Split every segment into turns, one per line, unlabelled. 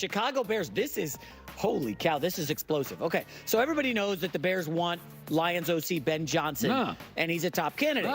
Chicago Bears, holy cow, this is explosive. Okay, so everybody knows that the Bears want Lions OC Ben Johnson, and he's a top candidate.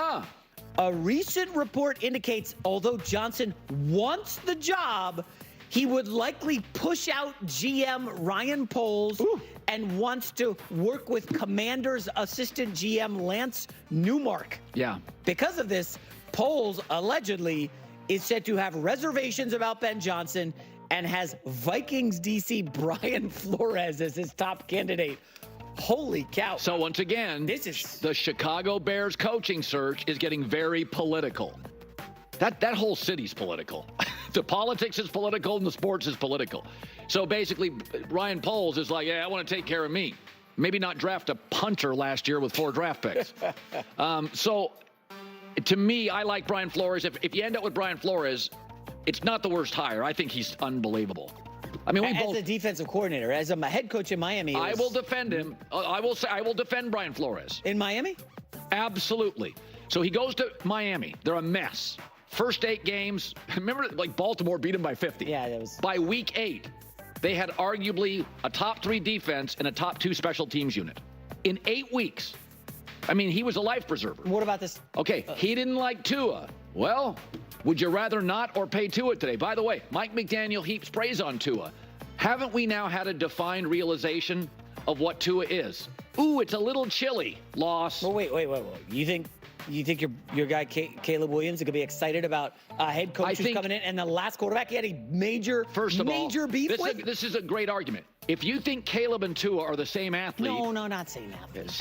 A recent report indicates although Johnson wants the job, he would likely push out GM Ryan Poles and wants to work with Commanders assistant GM Lance Newmark.
Yeah.
Because of this, Poles allegedly is said to have reservations about Ben Johnson and has Vikings DC Brian Flores as his top candidate. Holy cow.
So once again, the Chicago Bears coaching search is getting very political. That whole city's political. The politics is political and the sports is political. So basically, Ryan Poles is like, yeah, I want to take care of me. Maybe not draft a punter last year with 4 draft picks. So to me, I like Brian Flores. If you end up with Brian Flores, it's not the worst hire. I think he's unbelievable. I mean,
as a defensive coordinator, as a head coach in Miami,
I will defend him. I will defend Brian Flores
in Miami.
Absolutely. So he goes to Miami. They're a mess. First 8 games. Remember, like Baltimore beat him by 50.
Yeah, that was.
By week 8, they had arguably a top 3 defense and a top 2 special teams unit in 8 weeks. I mean, he was a life preserver.
What about this?
Okay, he didn't like Tua. Well, would you rather not or pay Tua today? By the way, Mike McDaniel heaps praise on Tua. Haven't we now had a defined realization of what Tua is? Ooh, it's a little chilly. Loss.
Well, wait. You think your guy Caleb Williams is going to be excited about a head coach who's coming in and the last quarterback he had a major beef with?
This is a great argument. If you think Caleb and Tua are the same athlete.
No, not same athlete.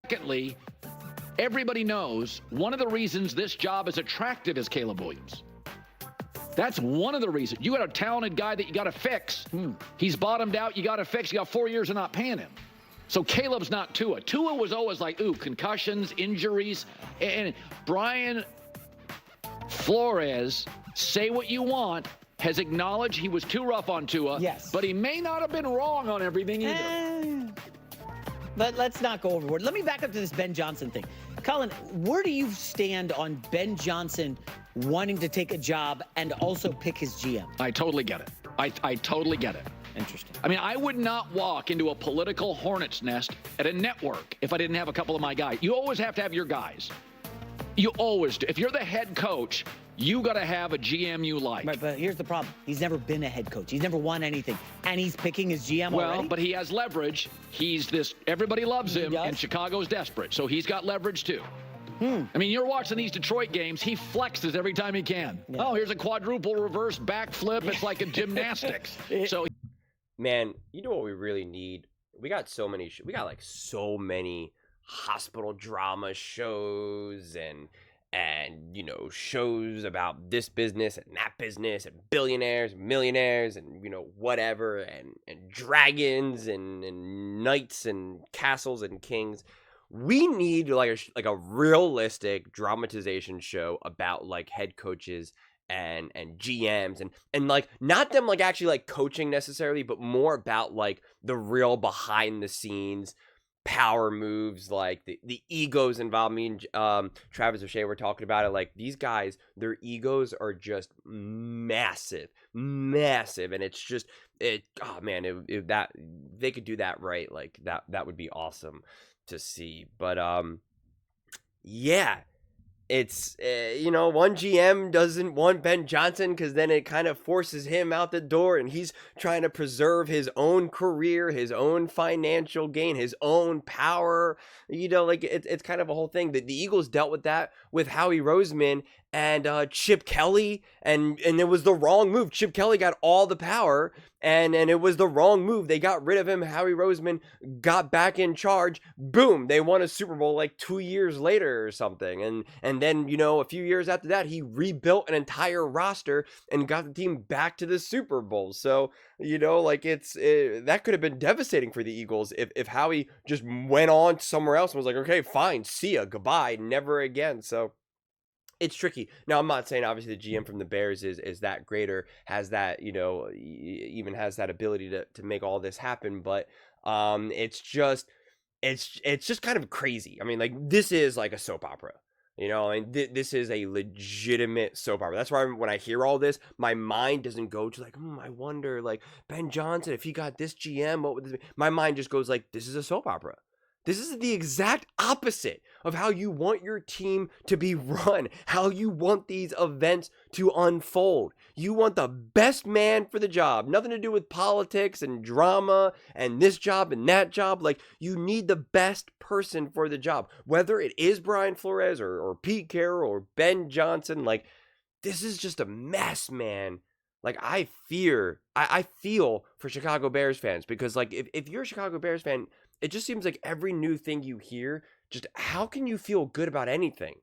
Secondly, everybody knows one of the reasons this job is attractive is Caleb Williams. That's one of the reasons. You got a talented guy that you got to fix. He's bottomed out. You got to fix. You got 4 years of not paying him. So Caleb's not Tua. Tua was always like, concussions, injuries. And Brian Flores, say what you want, has acknowledged he was too rough on Tua.
Yes.
But he may not have been wrong on everything either.
But let's not go overboard. Let me back up to this Ben Johnson thing. Colin, where do you stand on Ben Johnson wanting to take a job and also pick his GM?
I totally get it. I totally get it.
Interesting.
I mean, I would not walk into a political hornet's nest at a network if I didn't have a couple of my guys. You always have to have your guys. You always do. If you're the head coach, you got to have a GM you like.
Right, but here's the problem. He's never been a head coach. He's never won anything. And he's picking his GM already?
Well, but he has leverage. Everybody loves him, and Chicago's desperate. So he's got leverage, too. I mean, you're watching these Detroit games. He flexes every time he can. Yeah. Oh, here's a quadruple reverse backflip. It's like a gymnastics. So,
man, you know what we really need? We got so many. We got like so many hospital drama shows and shows about this business and that business and billionaires and millionaires and whatever and dragons and knights and castles and kings. We need like a realistic dramatization show about like head coaches and GMs and like not them like actually like coaching necessarily, but more about like the real behind the scenes power moves, like the egos involved. Me and Travis O'Shea were talking about it. Like these guys, their egos are just massive, and it's just that they could do that right. Like that would be awesome to see. But yeah, it's one GM doesn't want Ben Johnson because then it kind of forces him out the door, and he's trying to preserve his own career, his own financial gain, his own power. Like it's kind of a whole thing. The Eagles dealt with that with Howie Roseman and Chip Kelly, and it was the wrong move. Chip Kelly got all the power, and it was the wrong move. They got rid of him. Howie Roseman got back in charge. Boom, they won a Super Bowl like 2 years later or something. And then, a few years after that, he rebuilt an entire roster and got the team back to the Super Bowl. So, like that could have been devastating for the Eagles if Howie just went on somewhere else and was like, okay, fine, see ya, goodbye, never again. So it's tricky. Now, I'm not saying obviously the GM from the Bears is that great or has that, even has that ability to make all this happen, but it's just kind of crazy. I mean, like this is like a soap opera. You know, and this is a legitimate soap opera. That's why when I hear all this, my mind doesn't go to like, I wonder, like, Ben Johnson, if he got this GM, what would this be? My mind just goes like, this is a soap opera. This is the exact opposite of how you want your team to be run, how you want these events to unfold. You want the best man for the job. Nothing to do with politics and drama and this job and that job. Like, you need the best person for the job. Whether it is Brian Flores or Pete Carroll or Ben Johnson, like, this is just a mess, man. Like, I feel for Chicago Bears fans because, like, if you're a Chicago Bears fan, it just seems like every new thing you hear, just how can you feel good about anything?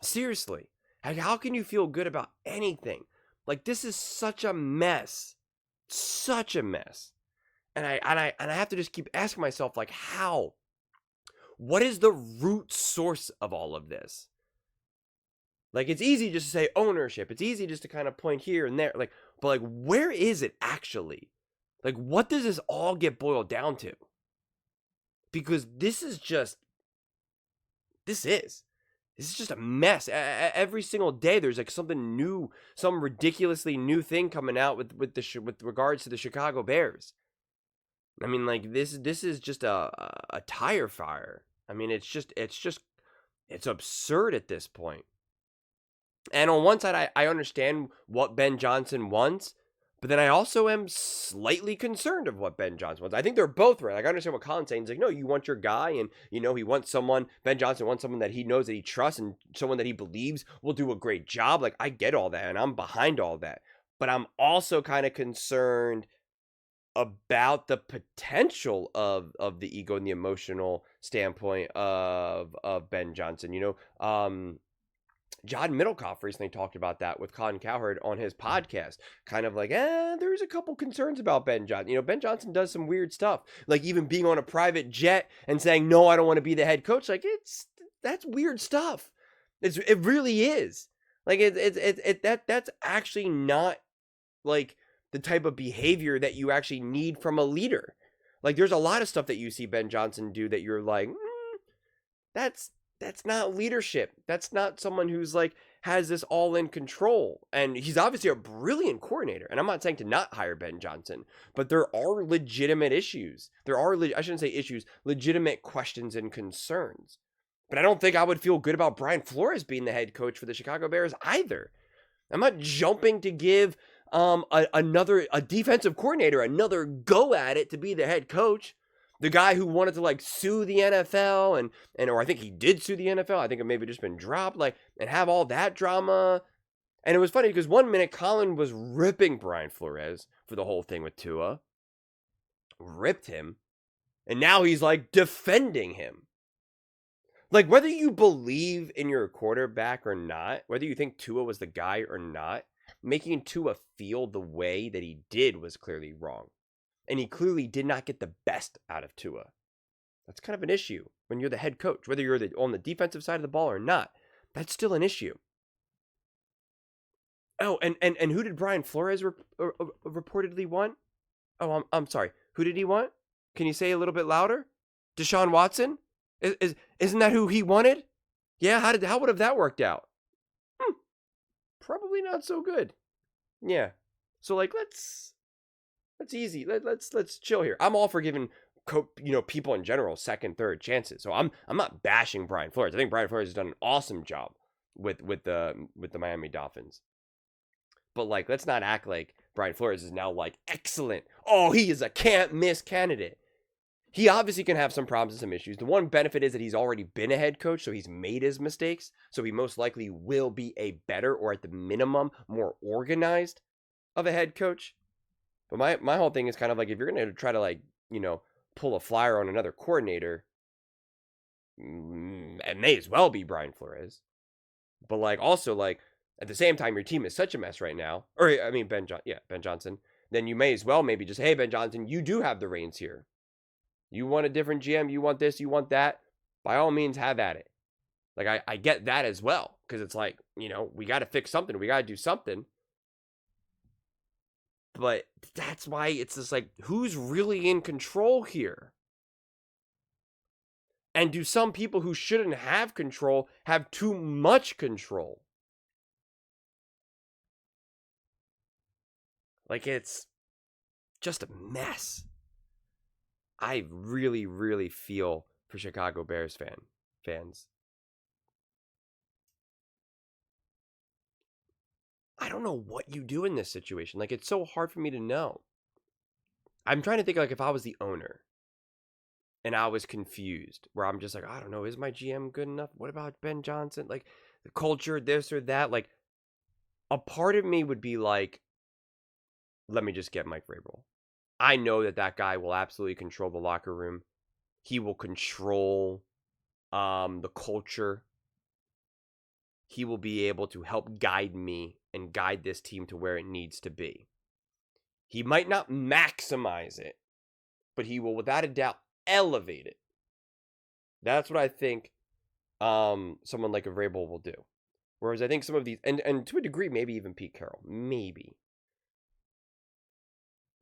Seriously, like, how can you feel good about anything? Like, this is such a mess, and I have to just keep asking myself, like, how? What is the root source of all of this? Like, it's easy just to say ownership. It's easy just to kind of point here and there, like, but like, where is it actually? Like, what does this all get boiled down to? Because this is just a mess. Every single day, there's like something new, some ridiculously new thing coming out with regards to the Chicago Bears. I mean, like, this is just a tire fire. I mean, it's absurd at this point. And on one side, I understand what Ben Johnson wants. But then I also am slightly concerned of what Ben Johnson wants. I think they're both right. Like, I understand what Colin's saying. He's like, no, you want your guy, and, you know, he wants someone, Ben Johnson wants someone that he knows that he trusts and someone that he believes will do a great job. Like, I get all that, and I'm behind all that. But I'm also kind of concerned about the potential of the ego and the emotional standpoint of Ben Johnson. You know, John Middlecoff recently talked about that with Colin Cowherd on his podcast. Kind of like, there's a couple concerns about Ben Johnson. You know, Ben Johnson does some weird stuff, like even being on a private jet and saying, no, I don't want to be the head coach. Like, that's weird stuff. It really is. Like, that's actually not like the type of behavior that you actually need from a leader. Like, there's a lot of stuff that you see Ben Johnson do that you're like, that's not leadership. That's not someone who's like has this all in control. And he's obviously a brilliant coordinator. And I'm not saying to not hire Ben Johnson, but there are legitimate issues. I shouldn't say issues, legitimate questions and concerns. But I don't think I would feel good about Brian Flores being the head coach for the Chicago Bears either. I'm not jumping to give a defensive coordinator another go at it to be the head coach. The guy who wanted to like sue the NFL or I think he did sue the NFL. I think it maybe just been dropped, like, and have all that drama. And it was funny because 1 minute Colin was ripping Brian Flores for the whole thing with Tua. Ripped him. And now he's like defending him. Like, whether you believe in your quarterback or not, whether you think Tua was the guy or not, making Tua feel the way that he did was clearly wrong. And he clearly did not get the best out of Tua. That's kind of an issue when you're the head coach, whether you're on the defensive side of the ball or not. That's still an issue. Oh, and who did Brian Flores reportedly want? Oh, I'm sorry. Who did he want? Can you say a little bit louder? Deshaun Watson? Isn't that who he wanted? Yeah. How would have that worked out? Probably not so good. Yeah. So like, that's easy. Let's chill here. I'm all for giving people in general second, third chances. So I'm not bashing Brian Flores. I think Brian Flores has done an awesome job with the Miami Dolphins. But like, let's not act like Brian Flores is now like excellent. Oh, he is a can't miss candidate. He obviously can have some problems and some issues. The one benefit is that he's already been a head coach, so he's made his mistakes. So he most likely will be a better, or at the minimum, more organized of a head coach. But my whole thing is kind of like, if you're going to try to like, pull a flyer on another coordinator, it may as well be Brian Flores. But like, also like, at the same time, your team is such a mess right now. Or I mean, Ben Johnson. Then you may as well maybe just, hey, Ben Johnson, you do have the reins here. You want a different GM, you want this, you want that. By all means, have at it. Like, I get that as well. Because it's like, we got to fix something. We got to do something. But that's why it's just like, who's really in control here? And do some people who shouldn't have control have too much control? Like, it's just a mess. I really, really feel for Chicago Bears fans. I don't know what you do in this situation. Like, it's so hard for me to know. I'm trying to think, like, if I was the owner and I was confused, where I'm just like, I don't know, is my GM good enough? What about Ben Johnson? Like, the culture, this or that. Like, a part of me would be like, let me just get Mike Vrabel. I know that guy will absolutely control the locker room. He will control the culture. He will be able to help guide me and guide this team to where it needs to be. He might not maximize it, but he will, without a doubt, elevate it. That's what I think someone like a Vrabel will do. Whereas I think some of these, and to a degree, maybe even Pete Carroll, maybe.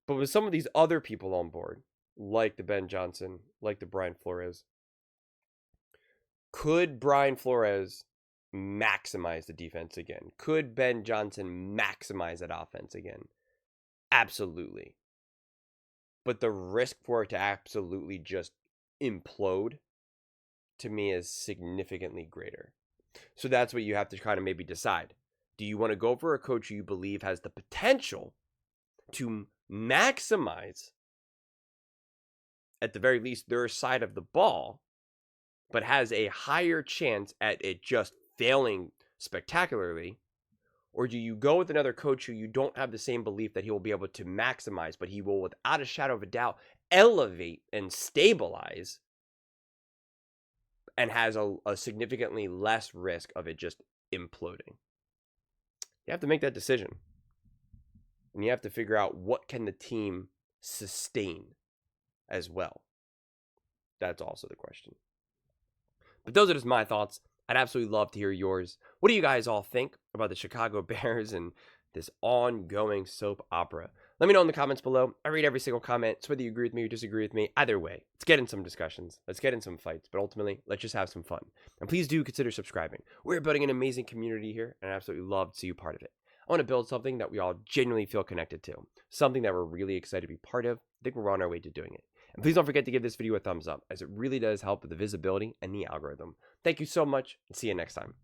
But with some of these other people on board, like the Ben Johnson, like the Brian Flores, could Brian Flores maximize the defense again? Could Ben Johnson maximize that offense again? Absolutely. But the risk for it to absolutely just implode, to me, is significantly greater. So that's what you have to kind of maybe decide. Do you want to go for a coach you believe has the potential to maximize, at the very least, their side of the ball, but has a higher chance at it just failing spectacularly? Or do you go with another coach who you don't have the same belief that he will be able to maximize, but he will, without a shadow of a doubt, elevate and stabilize, and has a significantly less risk of it just imploding? You have to make that decision. And you have to figure out what can the team sustain as well. That's also the question. But those are just my thoughts. I'd absolutely love to hear yours. What do you guys all think about the Chicago Bears and this ongoing soap opera? Let me know in the comments below. I read every single comment. So whether you agree with me or disagree with me, either way, let's get in some discussions. Let's get in some fights. But ultimately, let's just have some fun. And please do consider subscribing. We're building an amazing community here, and I'd absolutely love to see you part of it. I want to build something that we all genuinely feel connected to. Something that we're really excited to be part of. I think we're on our way to doing it. And please don't forget to give this video a thumbs up, as it really does help with the visibility and the algorithm. Thank you so much, and see you next time.